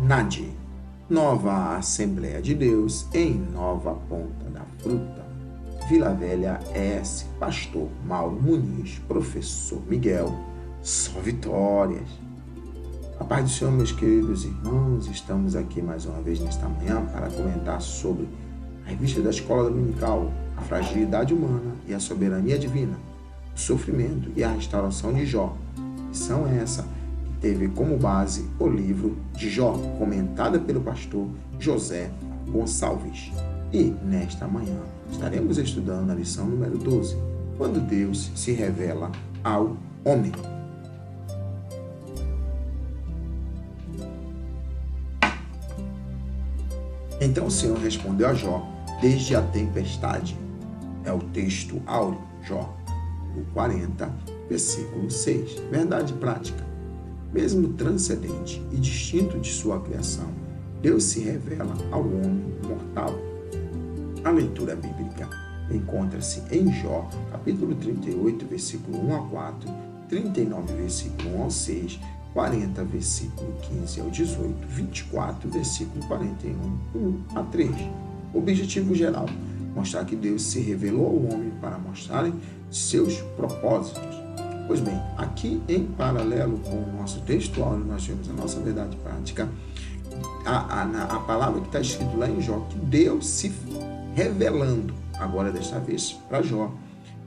NAD, Nova Assembleia de Deus, em Nova Ponta da Fruta, Vila Velha S, Pastor Mauro Muniz, Professor Miguel, só vitórias. A paz do Senhor, meus queridos irmãos, estamos aqui mais uma vez nesta manhã para comentar sobre a revista da Escola Dominical, a fragilidade humana e a soberania divina, o sofrimento e a restauração de Jó. Lição essa que teve como base o livro de Jó, comentada pelo pastor José Gonçalves. E nesta manhã estaremos estudando a lição número 12, quando Deus se revela ao homem. Então o Senhor respondeu a Jó desde a tempestade. É o texto áureo, Jó, no 40, versículo 6. Verdade prática. Mesmo transcendente e distinto de sua criação, Deus se revela ao homem mortal. A leitura bíblica encontra-se em Jó, capítulo 38, versículo 1 a 4, 39, versículo 1 ao 6, 40, versículo 15 ao 18, 24, versículo 41, 1 a 3. Objetivo geral: mostrar que Deus se revelou ao homem para mostrarem seus propósitos. Pois bem, aqui em paralelo com o nosso texto áureo, nós temos a nossa verdade prática, a palavra que está escrito lá em Jó, que Deus se revelando, agora desta vez para Jó,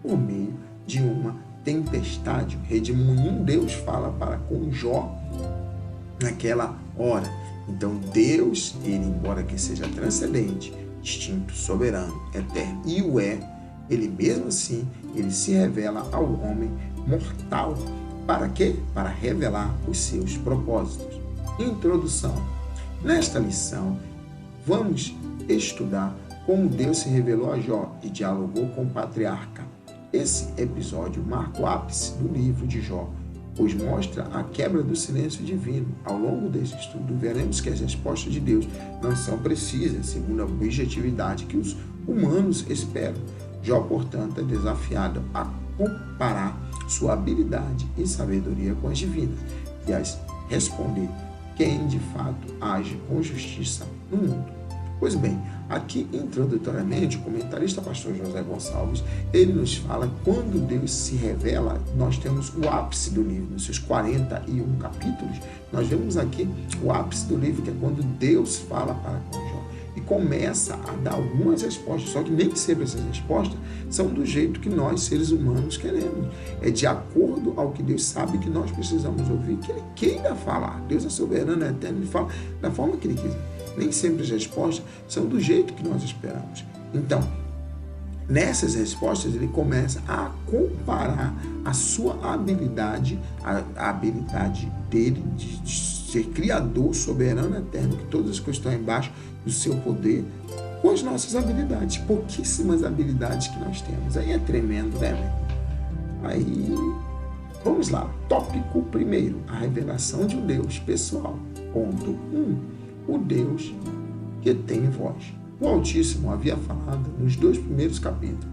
por meio de uma tempestade. O redemoinho Deus fala para com Jó naquela hora. Então Deus, ele, embora que seja transcendente, distinto, soberano, eterno, e o é, ele mesmo assim, ele se revela ao homem mortal. Para quê? Para revelar os seus propósitos. Introdução. Nesta lição, vamos estudar como Deus se revelou a Jó e dialogou com o patriarca. Esse episódio marca o ápice do livro de Jó, pois mostra a quebra do silêncio divino. Ao longo desse estudo, veremos que as respostas de Deus não são precisas, segundo a objetividade que os humanos esperam. Jó, portanto, é desafiado a comparar sua habilidade e sabedoria com as divinas e a responder quem de fato age com justiça no mundo. Pois bem, aqui introdutoriamente, o comentarista pastor José Gonçalves, ele nos fala que quando Deus se revela, nós temos o ápice do livro, nos seus 41 capítulos, nós vemos aqui o ápice do livro, que é quando Deus fala para com Jó e começa a dar algumas respostas, só que nem sempre essas respostas são do jeito que nós, seres humanos, queremos. É de acordo ao que Deus sabe que nós precisamos ouvir, que Ele queira falar. Deus é soberano, é eterno, Ele fala da forma que Ele quiser. Nem sempre as respostas são do jeito que nós esperamos. Então, nessas respostas, ele começa a comparar a sua habilidade, a habilidade dele de ser criador, soberano, eterno, que todas as coisas estão embaixo do seu poder, com as nossas habilidades, pouquíssimas habilidades que nós temos. Aí é tremendo, né, meu? Aí, vamos lá. Tópico primeiro, a revelação de um Deus pessoal. Ponto 1. O Deus que tem voz. O Altíssimo havia falado nos 2 primeiros capítulos,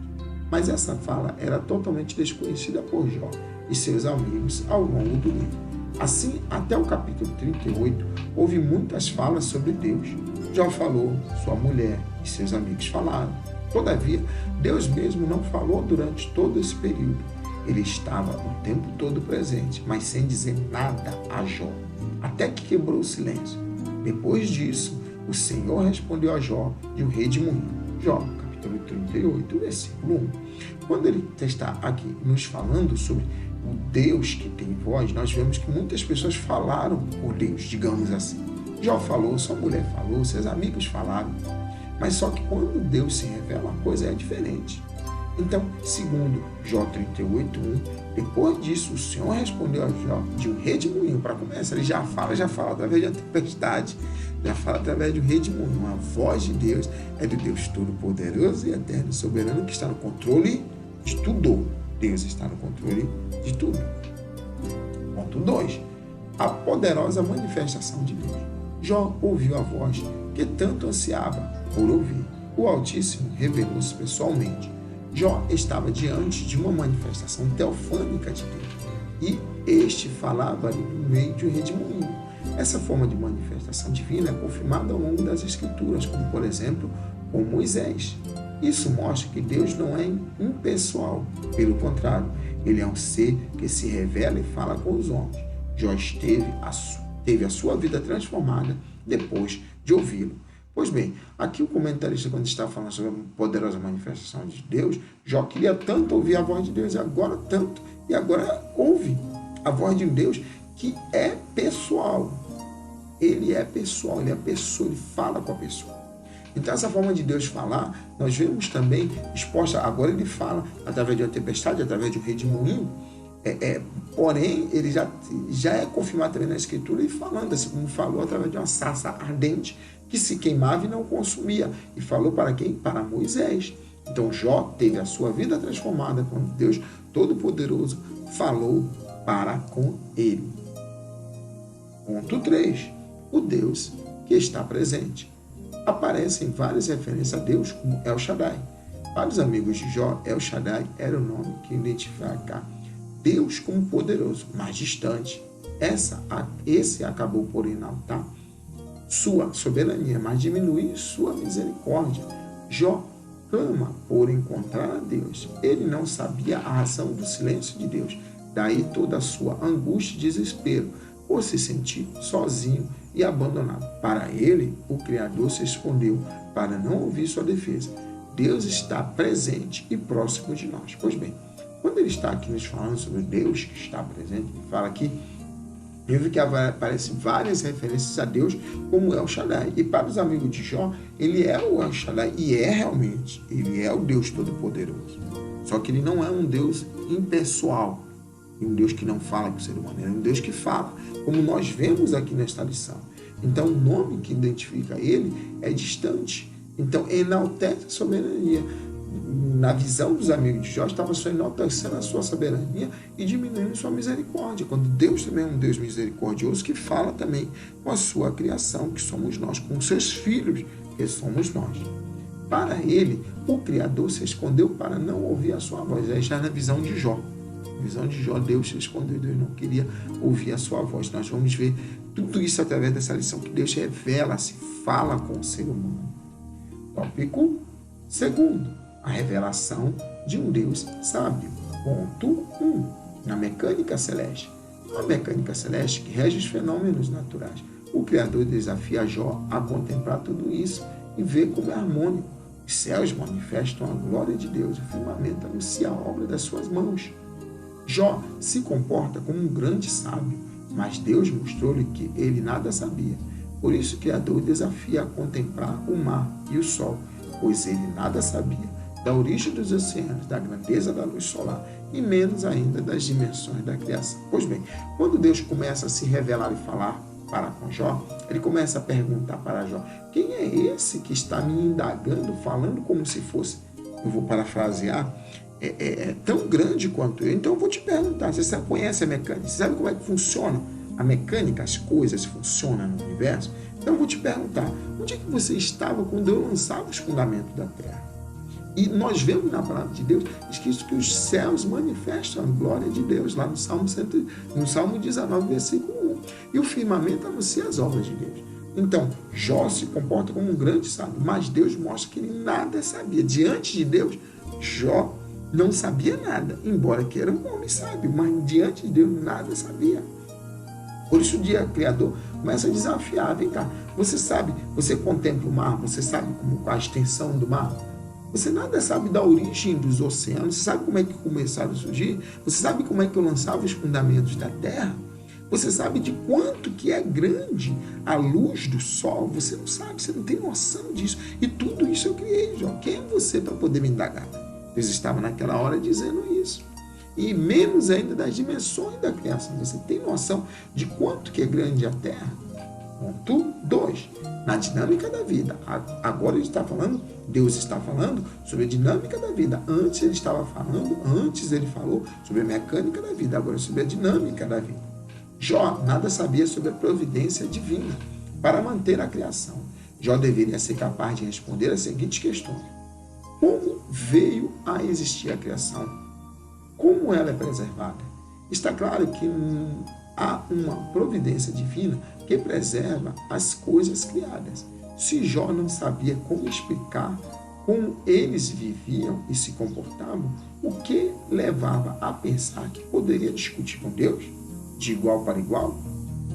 mas essa fala era totalmente desconhecida por Jó e seus amigos ao longo do livro. Assim, até o capítulo 38, houve muitas falas sobre Deus. Jó falou, sua mulher e seus amigos falaram. Todavia, Deus mesmo não falou durante todo esse período. Ele estava o tempo todo presente, mas sem dizer nada a Jó, até que quebrou o silêncio. Depois disso, o Senhor respondeu a Jó e o redemoinho. Jó, capítulo 38, versículo 1. Quando ele está aqui nos falando sobre o Deus que tem voz, nós vemos que muitas pessoas falaram por Deus, digamos assim. Jó falou, sua mulher falou, seus amigos falaram. Mas só que quando Deus se revela, a coisa é diferente. Então, segundo Jó 38:1, depois disso, o Senhor respondeu a Jó de um redemoinho. Para começar, ele já fala através de uma tempestade, já fala através de um redemoinho. A voz de Deus é do Deus Todo-Poderoso e Eterno, Soberano, que está no controle de tudo. Deus está no controle de tudo. Ponto 2. A poderosa manifestação de Deus. Jó ouviu a voz que tanto ansiava por ouvir. O Altíssimo revelou-se pessoalmente. Jó estava diante de uma manifestação teofânica de Deus, e este falava ali no meio de um redemoinho. Essa forma de manifestação divina é confirmada ao longo das Escrituras, como, por exemplo, com Moisés. Isso mostra que Deus não é impessoal. Pelo contrário, ele é um ser que se revela e fala com os homens. Jó teve a sua vida transformada depois de ouvi-lo. Pois bem, aqui o comentarista, quando está falando sobre a poderosa manifestação de Deus, Jó queria tanto ouvir a voz de Deus, e agora ouve a voz de um Deus que é pessoal. Ele é pessoal, ele é pessoa, ele fala com a pessoa. Então, essa forma de Deus falar, nós vemos também exposta, agora ele fala através de uma tempestade, através de um redemoinho, porém, ele já é confirmado também na Escritura, e falando, assim como falou, através de uma sarça ardente, que se queimava e não consumia. E falou para quem? Para Moisés. Então, Jó teve a sua vida transformada quando Deus Todo-Poderoso falou para com ele. Ponto 3. O Deus que está presente. Aparecem várias referências a Deus como El Shaddai. Para os amigos de Jó, El Shaddai era o nome que identificava Deus como poderoso, mas distante. Esse acabou por enaltar sua soberania, mas diminuir sua misericórdia. Jó clama por encontrar a Deus. Ele não sabia a razão do silêncio de Deus. Daí toda a sua angústia e desespero por se sentir sozinho e abandonado. Para ele, o Criador se escondeu para não ouvir sua defesa. Deus está presente e próximo de nós. Pois bem, quando ele está aqui nos falando sobre Deus que está presente, ele fala aqui, eu vi que aparecem várias referências a Deus como El Shaddai. E para os amigos de Jó, ele é o El Shaddai, e realmente, ele é o Deus Todo-Poderoso. Só que ele não é um Deus impessoal, um Deus que não fala com o ser humano, é um Deus que fala, como nós vemos aqui nesta lição. Então, o nome que identifica ele é distante. Então, enaltece a soberania. Na visão dos amigos de Jó, estava só enaltecendo a sua soberania e diminuindo sua misericórdia. Quando Deus também é um Deus misericordioso que fala também com a sua criação, que somos nós, com seus filhos, que somos nós. Para ele, o Criador se escondeu para não ouvir a sua voz. Aí já é na visão de Jó. Na visão de Jó, Deus se escondeu, Deus não queria ouvir a sua voz. Nós vamos ver tudo isso através dessa lição, que Deus revela, se fala com o ser humano. Tópico 2. A revelação de um Deus sábio. Ponto 1. Na mecânica celeste. A mecânica celeste que rege os fenômenos naturais. O Criador desafia Jó a contemplar tudo isso e ver como é harmônico. Os céus manifestam a glória de Deus, o firmamento anuncia a obra das suas mãos. Jó se comporta como um grande sábio, mas Deus mostrou-lhe que ele nada sabia. Por isso o Criador desafia a contemplar o mar e o sol, pois ele nada sabia da origem dos oceanos, da grandeza da luz solar e menos ainda das dimensões da criação. Pois bem, quando Deus começa a se revelar e falar para com Jó, ele começa a perguntar para Jó: quem é esse que está me indagando, falando como se fosse, eu vou parafrasear, tão grande quanto eu? Então eu vou te perguntar, você conhece a mecânica? Você sabe como é que funciona a mecânica, as coisas funcionam no universo? Então eu vou te perguntar, onde é que você estava quando eu lançava os fundamentos da terra? E nós vemos na palavra de Deus escrito que os céus manifestam a glória de Deus, lá no Salmo 19, versículo 1. E o firmamento anuncia as obras de Deus. Então, Jó se comporta como um grande sábio, mas Deus mostra que ele nada sabia. Diante de Deus, Jó não sabia nada, embora que era um homem sábio, mas diante de Deus nada sabia. Por isso o dia Criador começa a desafiar: vem cá, você sabe, você contempla o mar, você sabe qual a extensão do mar? Você nada sabe da origem dos oceanos? Você sabe como é que começaram a surgir? Você sabe como é que eu lançava os fundamentos da terra? Você sabe de quanto que é grande a luz do sol? Você não sabe, você não tem noção disso. E tudo isso eu criei, Jó. Quem é você para poder me indagar? Deus estava naquela hora dizendo isso. E menos ainda das dimensões da criação. Você tem noção de quanto que é grande a terra? Ponto 2. Na dinâmica da vida. Agora Deus está falando sobre a dinâmica da vida. Antes ele falou sobre a mecânica da vida. Agora sobre a dinâmica da vida. Jó nada sabia sobre a providência divina para manter a criação. Jó deveria ser capaz de responder as seguintes questões: como veio a existir a criação? Como ela é preservada? Está claro que há uma providência divina que preserva as coisas criadas. Se Jó não sabia como explicar como eles viviam e se comportavam, o que levava a pensar que poderia discutir com Deus de igual para igual?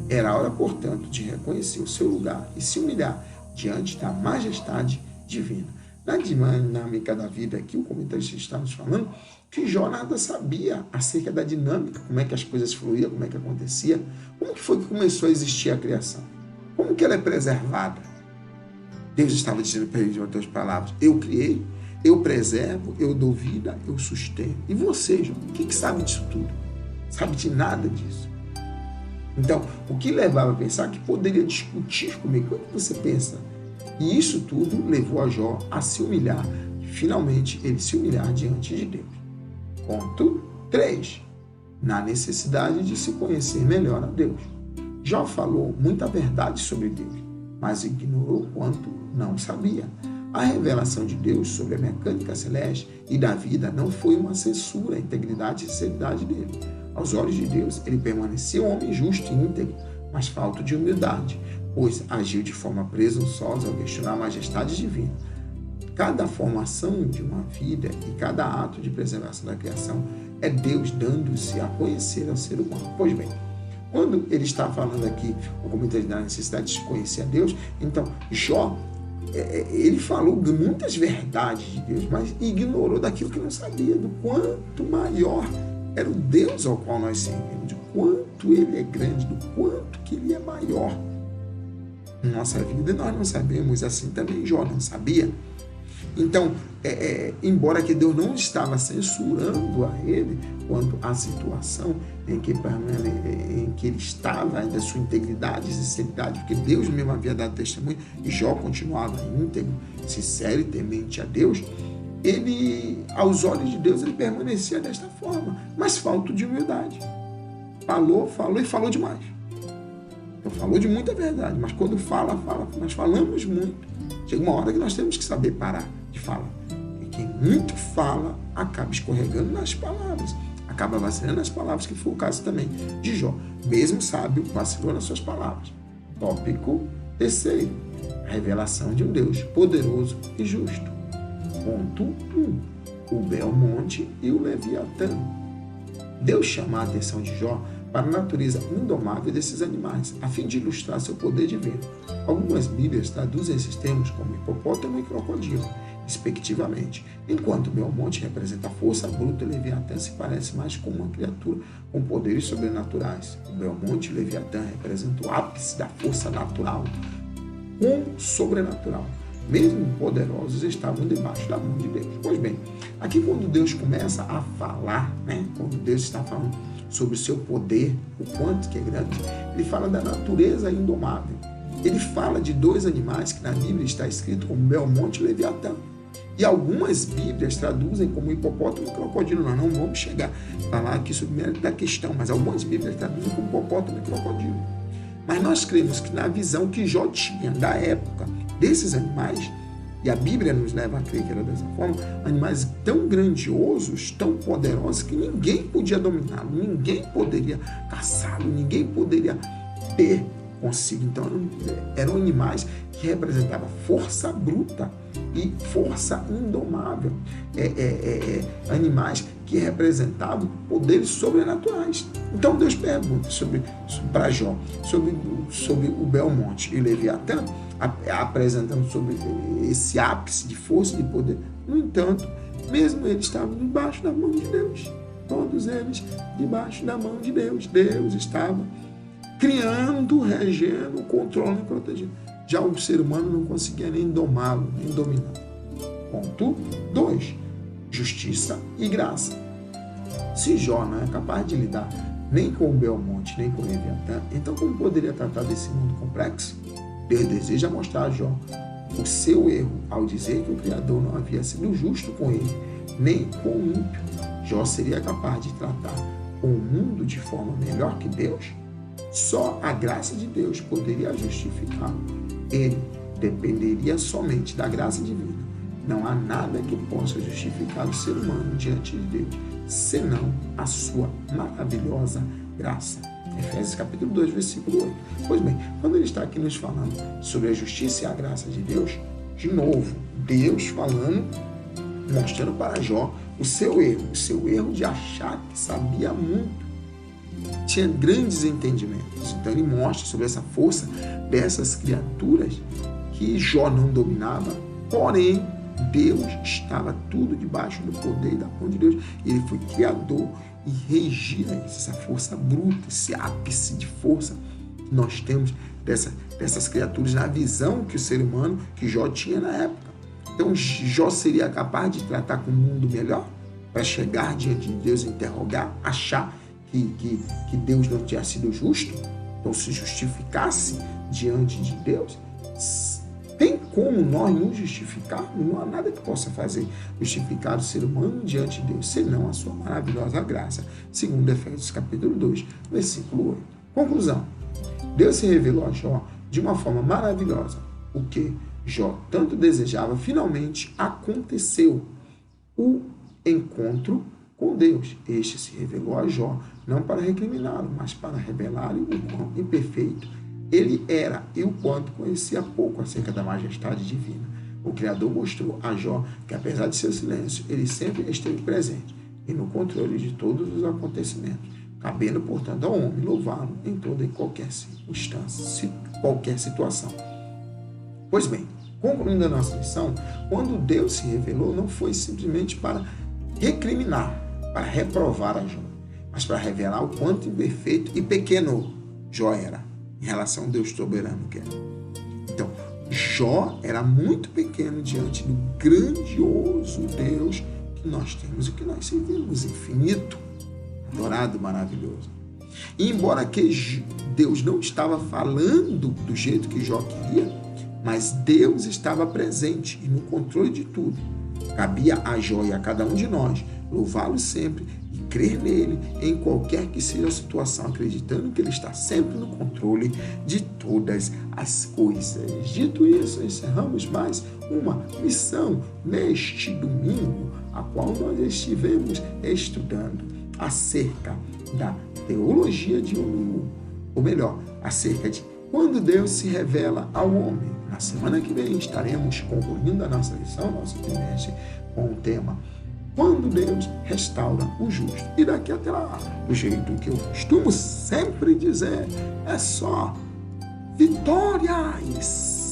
Era hora, portanto, de reconhecer o seu lugar e se humilhar diante da majestade divina. Na dinâmica da vida aqui, o comentarista está nos falando que Jó nada sabia acerca da dinâmica, como é que as coisas fluíam, como é que acontecia, como que foi que começou a existir a criação, como que ela é preservada. Deus estava dizendo para ele, em outras palavras, eu criei, eu preservo, eu dou vida, eu sustento. E você, Jó, o que sabe disso tudo? Sabe de nada disso. Então, o que levava a pensar que poderia discutir comigo? O que você pensa? E isso tudo levou a Jó a se humilhar. E, finalmente, ele se humilhar diante de Deus. Ponto 3. Na necessidade de se conhecer melhor a Deus. Jó falou muita verdade sobre Deus, mas ignorou quanto não sabia. A revelação de Deus sobre a mecânica celeste e da vida não foi uma censura à integridade e sinceridade dele. Aos olhos de Deus, ele permanecia um homem justo e íntegro, mas falto de humildade, pois agiu de forma presunçosa ao questionar a majestade divina. Cada formação de uma vida e cada ato de preservação da criação é Deus dando-se a conhecer ao ser humano. Pois bem, quando ele está falando aqui, o comentário da necessidade de conhecer a Deus, então Jó, ele falou muitas verdades de Deus, mas ignorou daquilo que não sabia, do quanto maior era o Deus ao qual nós servimos, de quanto ele é grande, do quanto que ele é maior em nossa vida. E nós não sabemos, assim também Jó não sabia. Então, embora que Deus não estava censurando a ele quanto à situação em que ele estava, da sua integridade e sinceridade, porque Deus mesmo havia dado testemunho, e Jó continuava íntegro, sincero e temente a Deus, ele, aos olhos de Deus, ele permanecia desta forma, mas falto de humildade. Falou e falou demais. Então, falou de muita verdade, mas quando fala, nós falamos muito. Chega uma hora que nós temos que saber parar de falar. E quem muito fala, acaba escorregando nas palavras, acaba vacilando nas palavras, que foi o caso também de Jó. Mesmo sábio, vacilou nas suas palavras. Tópico 3. A revelação de um Deus poderoso e justo. Ponto 1. O Belmonte e o Leviatã. Deus chama a atenção de Jó para a natureza indomável desses animais, a fim de ilustrar seu poder divino. Algumas Bíblias traduzem esses termos como hipopótamo e crocodilo, respectivamente, enquanto o Belmonte representa a força bruta e Leviatã se parece mais com uma criatura com poderes sobrenaturais. O Belmonte e Leviatã representam o ápice da força natural com sobrenatural. Mesmo poderosos, estavam debaixo da mão de Deus. Pois bem, aqui quando Deus começa a falar, quando Deus está falando sobre o seu poder, o quanto que é grande, ele fala da natureza indomável. Ele fala de dois animais que na Bíblia está escrito como Belmonte e Leviatã. E algumas Bíblias traduzem como hipopótamo e crocodilo. Nós não vamos chegar a falar aqui sobre o mérito da questão, mas algumas Bíblias traduzem como hipopótamo e crocodilo. Mas nós cremos que na visão que Jó tinha da época desses animais, e a Bíblia nos leva a crer que era dessa forma, animais tão grandiosos, tão poderosos, que ninguém podia dominá-lo, ninguém poderia caçá-lo, ninguém poderia ter consigo. Então eram animais que representavam força bruta e força indomável, animais que representavam poderes sobrenaturais. Então Deus pergunta para Jó sobre o Belmonte e Leviatã, apresentando sobre esse ápice de força e de poder. No entanto, mesmo eles estavam debaixo da mão de Deus. Todos eles debaixo da mão de Deus. Deus estava criando, regendo, controlando e protegendo. Já o ser humano não conseguia nem domá-lo, nem dominá-lo. Ponto 2. Justiça e graça. Se Jó não é capaz de lidar nem com o Belmonte, nem com o Leviatã, então como poderia tratar desse mundo complexo? Deus deseja mostrar a Jó o seu erro ao dizer que o Criador não havia sido justo com ele, nem com o ímpio. Jó seria capaz de tratar o mundo de forma melhor que Deus? Só a graça de Deus poderia justificá-lo. Ele dependeria somente da graça divina. Não há nada que possa justificar o ser humano diante de Deus, senão a sua maravilhosa graça. Efésios capítulo 2, versículo 8. Pois bem, quando ele está aqui nos falando sobre a justiça e a graça de Deus, de novo, Deus falando, mostrando para Jó o seu erro de achar que sabia muito, tinha grandes entendimentos. Então ele mostra sobre essa força dessas criaturas que Jó não dominava, porém Deus estava tudo debaixo do poder e da mão de Deus. Ele foi criador e regia essa força bruta, esse ápice de força que nós temos dessas criaturas na visão que o ser humano, que Jó tinha na época. Então Jó seria capaz de tratar com o mundo melhor para chegar diante de Deus e interrogar, achar que Deus não tinha sido justo, então se justificasse diante de Deus. Tem como nós nos justificarmos? Não há nada que possa fazer justificar o ser humano diante de Deus, senão a sua maravilhosa graça, segundo Efésios capítulo 2, versículo 8. Conclusão: Deus se revelou a Jó de uma forma maravilhosa. O que Jó tanto desejava, finalmente aconteceu. O encontro com Deus. Este se revelou a Jó, não para recriminá-lo, mas para revelar-lhe o quão imperfeito ele era e o quanto conhecia pouco acerca da majestade divina. O Criador mostrou a Jó que, apesar de seu silêncio, ele sempre esteve presente e no controle de todos os acontecimentos, cabendo, portanto, ao homem louvá-lo em toda e qualquer circunstância, qualquer situação. Pois bem, concluindo a nossa lição, quando Deus se revelou, não foi simplesmente para recriminar, para reprovar a Jó, mas para revelar o quanto imperfeito e pequeno Jó era em relação ao Deus soberano que era. Então, Jó era muito pequeno diante do grandioso Deus que nós temos e que nós servimos, infinito, adorado, maravilhoso. E embora que Deus não estava falando do jeito que Jó queria, mas Deus estava presente e no controle de tudo. Cabia a Jó e a cada um de nós louvá-lo sempre e crer nele em qualquer que seja a situação, acreditando que ele está sempre no controle de todas as coisas. Dito isso, encerramos mais uma lição neste domingo, a qual nós estivemos estudando acerca da teologia de Oniú, ou melhor, acerca de quando Deus se revela ao homem. Na semana que vem estaremos concluindo a nossa lição, nosso trimestre, com o tema Quando Deus restaura o justo. E daqui até lá, do jeito que eu costumo sempre dizer, é só vitórias!